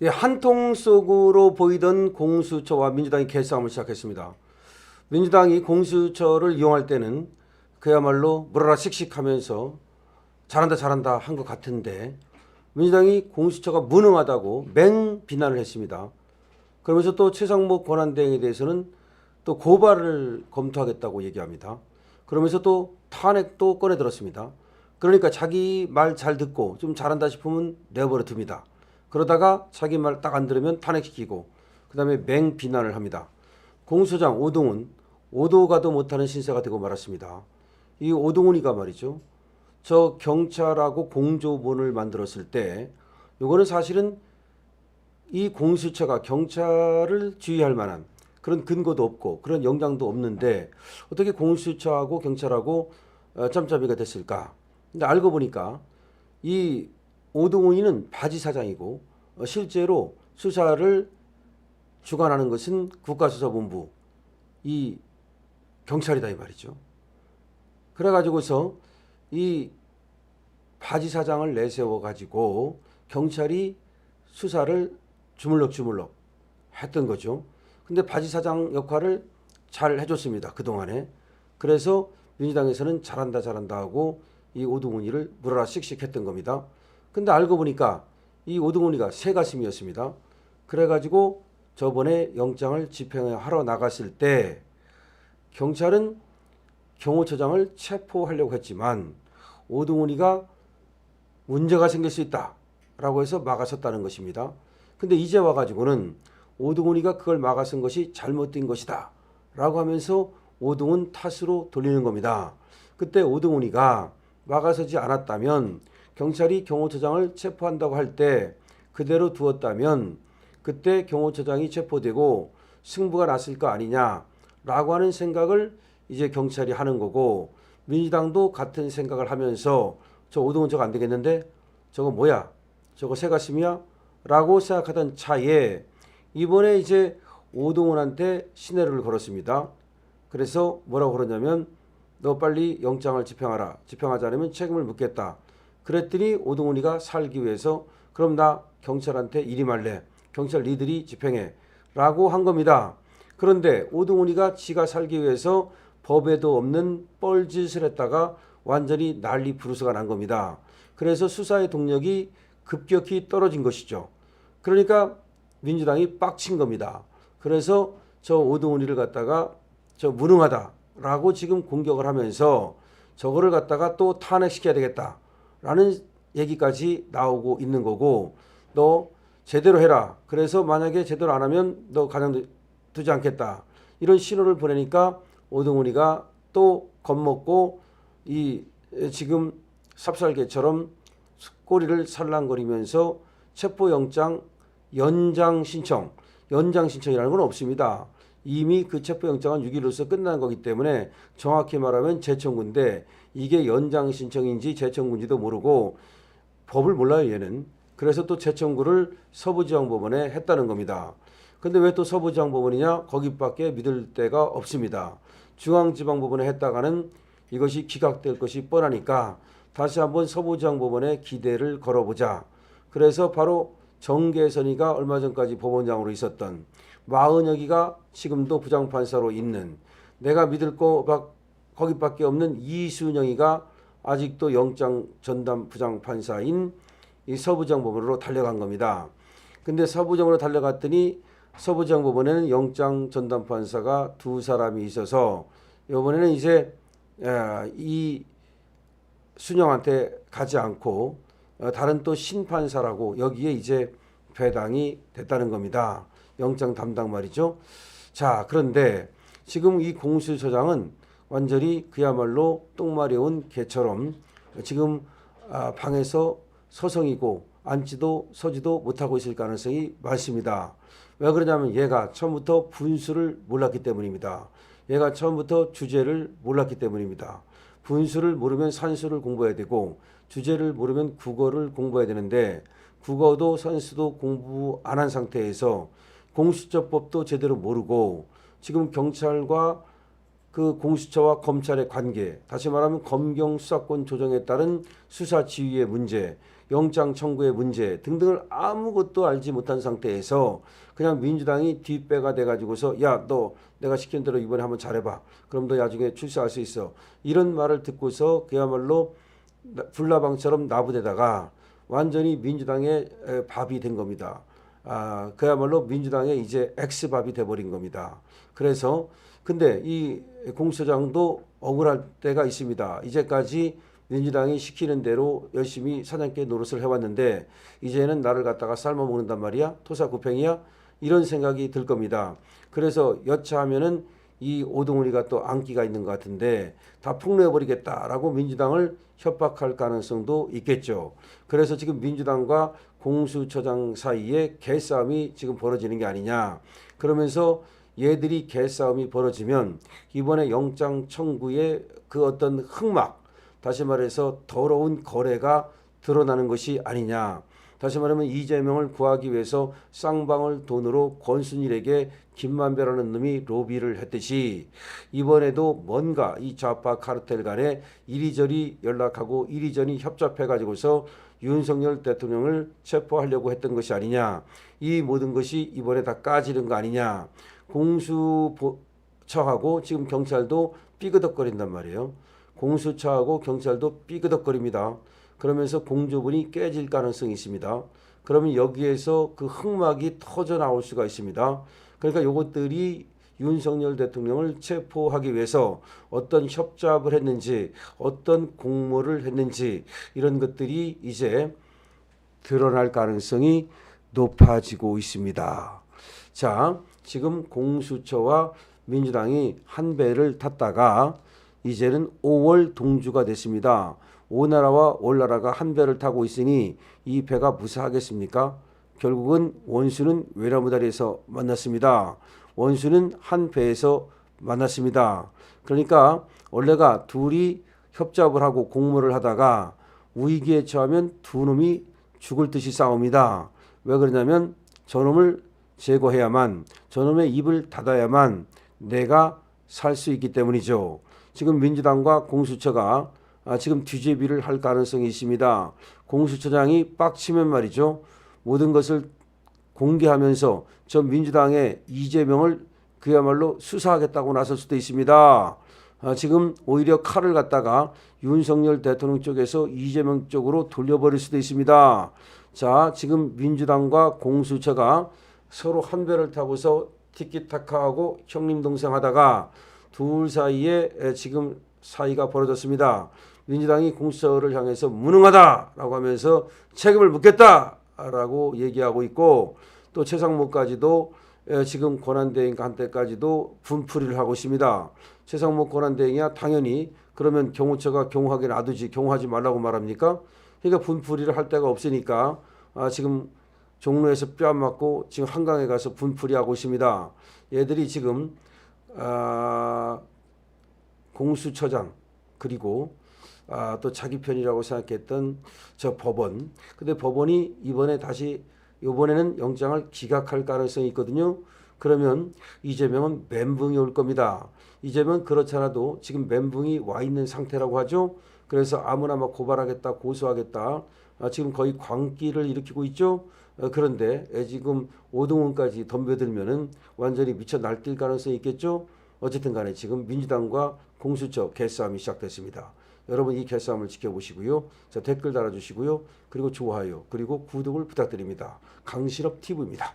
예, 한통 속으로 보이던 공수처와 민주당이 개싸움을 시작했습니다. 민주당이 공수처를 이용할 때는 그야말로 물어라 씩씩하면서 잘한다 잘한다 한 것 같은데 민주당이 공수처가 무능하다고 맹 비난을 했습니다. 그러면서 또 최상목 권한대행에 대해서는 또 고발을 검토하겠다고 얘기합니다. 그러면서 또 탄핵도 꺼내 들었습니다. 그러니까 자기 말 잘 듣고 좀 잘한다 싶으면 내버려 둡니다. 그러다가 자기 말 딱 안 들으면 탄핵시키고 그다음에 맹 비난을 합니다. 공수처장 오동훈 오도 가도 못하는 신세가 되고 말았습니다. 이 오동훈이가 말이죠. 저 경찰하고 공조본을 만들었을 때 요거는 사실은 이 공수처가 경찰을 지휘할 만한 그런 근거도 없고 그런 역량도 없는데 어떻게 공수처하고 경찰하고 짬짬이가 됐을까? 근데 알고 보니까 이 오동훈이는 바지 사장이고 실제로 수사를 주관하는 것은 국가수사본부 이 경찰이다 이 말이죠. 그래가지고서 이 바지 사장을 내세워 가지고 경찰이 수사를 주물럭주물럭 했던 거죠. 근데 바지 사장 역할을 잘 해줬습니다. 그동안에. 그래서 민주당에서는 잘한다 잘한다 하고 이 오동훈이를 물어라 씩씩 했던 겁니다. 근데 알고 보니까 이 오동훈이가 새가슴이었습니다. 그래가지고 저번에 영장을 집행하러 나갔을 때 경찰은 경호처장을 체포하려고 했지만 오동훈이가 문제가 생길 수 있다라고 해서 막아섰다는 것입니다. 근데 이제 와가지고는 오동훈이가 그걸 막아선 것이 잘못된 것이다 라고 하면서 오동훈 탓으로 돌리는 겁니다. 그때 오동훈이가 막아서지 않았다면 경찰이 경호처장을 체포한다고 할 때 그대로 두었다면 그때 경호처장이 체포되고 승부가 났을 거 아니냐라고 하는 생각을 이제 경찰이 하는 거고 민주당도 같은 생각을 하면서 저 오동훈 저거 안 되겠는데 저거 뭐야 저거 새가슴이야 라고 생각하던 차에 이번에 이제 오동훈한테 시내를 걸었습니다. 그래서 뭐라고 그러냐면 너 빨리 영장을 집행하라. 집행하지 않으면 책임을 묻겠다. 그랬더니 오동훈이가 살기 위해서 그럼 나 경찰한테 일임할래. 경찰 니들이 집행해. 라고 한 겁니다. 그런데 오동훈이가 지가 살기 위해서 법에도 없는 뻘짓을 했다가 완전히 난리 부르스가 난 겁니다. 그래서 수사의 동력이 급격히 떨어진 것이죠. 그러니까 민주당이 빡친 겁니다. 그래서 저 오동훈이를 갖다가 저 무능하다라고 지금 공격을 하면서 저거를 갖다가 또 탄핵시켜야 되겠다라는 얘기까지 나오고 있는 거고 너 제대로 해라. 그래서 만약에 제대로 안 하면 너 가장 두지 않겠다. 이런 신호를 보내니까 오동훈이가 또 겁먹고 이 지금 삽살개처럼 꼬리를 살랑거리면서 체포영장 연장 신청이라는 건 없습니다. 이미 그 체포영장은 6일로서 끝난 거기 때문에 정확히 말하면 재청구인데 이게 연장 신청인지 재청구인지도 모르고 법을 몰라요 얘는. 그래서 또 재청구를 서부지방법원에 했다는 겁니다. 근데 왜 또 서부지방법원이냐? 거기밖에 믿을 데가 없습니다. 중앙지방법원에 했다가는 이것이 기각될 것이 뻔하니까 다시 한번 서부지방법원에 기대를 걸어보자. 그래서 바로 정계선이가 얼마 전까지 법원장으로 있었던 마은혁이가 지금도 부장판사로 있는 내가 믿을 거 거기밖에 없는 이순영이가 아직도 영장 전담 부장판사인 이 서부지방법원으로 달려간 겁니다. 근데 서부지방으로 달려갔더니 서부지방법원에는 영장 전담판사가 두 사람이 있어서 이번에는 이제 이 순영한테 가지 않고 다른 또 신판사라고 여기에 이제 배당이 됐다는 겁니다. 영장 담당 말이죠. 자, 그런데 지금 이 공수처장은 완전히 그야말로 똥마려운 개처럼 지금 방에서 서성이고 앉지도 서지도 못하고 있을 가능성이 많습니다. 왜 그러냐면 얘가 처음부터 분수를 몰랐기 때문입니다. 얘가 처음부터 주제를 몰랐기 때문입니다. 분수를 모르면 산수를 공부해야 되고 주제를 모르면 국어를 공부해야 되는데 국어도 산수도 공부 안 한 상태에서 공수처법도 제대로 모르고 지금 경찰과 그 공수처와 검찰의 관계, 다시 말하면 검경 수사권 조정에 따른 수사 지휘의 문제, 영장 청구의 문제 등등을 아무것도 알지 못한 상태에서 그냥 민주당이 뒷배가 돼가지고서 야, 너 내가 시킨 대로 이번에 한번 잘해봐. 그럼 너 나중에 출세할 수 있어. 이런 말을 듣고서 그야말로 불나방처럼 나부대다가 완전히 민주당의 밥이 된 겁니다. 그야말로 민주당의 이제 X밥이 돼버린 겁니다. 그래서 근데 이 공수처장도 억울할 때가 있습니다. 이제까지 민주당이 시키는 대로 열심히 사냥개 노릇을 해왔는데 이제는 나를 갖다가 삶아먹는단 말이야? 토사구팽이야? 이런 생각이 들 겁니다. 그래서 여차하면은 이 오동훈이가 또 안기가 있는 것 같은데 다 폭로해버리겠다라고 민주당을 협박할 가능성도 있겠죠. 그래서 지금 민주당과 공수처장 사이에 개싸움이 지금 벌어지는 게 아니냐. 그러면서 얘들이 개싸움이 벌어지면 이번에 영장 청구의 그 어떤 흑막, 다시 말해서 더러운 거래가 드러나는 것이 아니냐. 다시 말하면 이재명을 구하기 위해서 쌍방울 돈으로 권순일에게 김만배라는 놈이 로비를 했듯이 이번에도 뭔가 이 좌파 카르텔 간에 이리저리 연락하고 이리저리 협잡해가지고서 윤석열 대통령을 체포하려고 했던 것이 아니냐. 이 모든 것이 이번에 다 까지는 거 아니냐. 공수처하고 지금 경찰도 삐그덕거린단 말이에요. 공수처하고 경찰도 삐그덕거립니다. 그러면서 공조분이 깨질 가능성이 있습니다. 그러면 여기에서 그 흑막이 터져 나올 수가 있습니다. 그러니까 이것들이 윤석열 대통령을 체포하기 위해서 어떤 협잡을 했는지 어떤 공모를 했는지 이런 것들이 이제 드러날 가능성이 높아지고 있습니다. 자, 지금 공수처와 민주당이 한 배를 탔다가 이제는 5월 동주가 됐습니다. 오나라와 월나라가 한 배를 타고 있으니 이 배가 무사하겠습니까? 결국은 원수는 외나무다리에서 만났습니다. 원수는 한 배에서 만났습니다. 그러니까 원래가 둘이 협잡을 하고 공모를 하다가 위기에 처하면 두 놈이 죽을 듯이 싸웁니다. 왜 그러냐면 저놈을 제거해야만, 저놈의 입을 닫아야만 내가 살 수 있기 때문이죠. 지금 민주당과 공수처가 지금 뒤제비를 할 가능성이 있습니다. 공수처장이 빡치면 말이죠. 모든 것을 공개하면서 저 민주당의 이재명을 그야말로 수사하겠다고 나설 수도 있습니다. 지금 오히려 칼을 갖다가 윤석열 대통령 쪽에서 이재명 쪽으로 돌려버릴 수도 있습니다. 자, 지금 민주당과 공수처가 서로 한 배를 타고서 티키타카하고 형님 동생 하다가 둘 사이에 지금 사이가 벌어졌습니다. 민주당이 공수처를 향해서 무능하다라고 하면서 책임을 묻겠다라고 얘기하고 있고 또 최상목까지도 지금 권한대행 한테까지도 분풀이를 하고 있습니다. 최상목 권한대행이야 당연히 그러면 경호처가 경호하게 놔두지 경호하지 말라고 말합니까? 그러니까 분풀이를 할 데가 없으니까 지금 종로에서 뺨 맞고 지금 한강에 가서 분풀이하고 있습니다. 얘들이 지금 공수처장 그리고 또 자기 편이라고 생각했던 저 법원. 근데 법원이 이번에는 영장을 기각할 가능성이 있거든요. 그러면 이재명은 멘붕이 올 겁니다. 이재명은 그렇잖아도 지금 멘붕이 와 있는 상태라고 하죠. 그래서 아무나 막 고발하겠다, 고소하겠다. 지금 거의 광기를 일으키고 있죠. 그런데 지금 오동훈까지 덤벼들면은 완전히 미쳐 날뛸 가능성이 있겠죠. 어쨌든 간에 지금 민주당과 공수처 개싸움이 시작됐습니다. 여러분 이 개싸움을 지켜보시고요. 자, 댓글 달아주시고요. 그리고 좋아요 그리고 구독을 부탁드립니다. 강신업 TV입니다.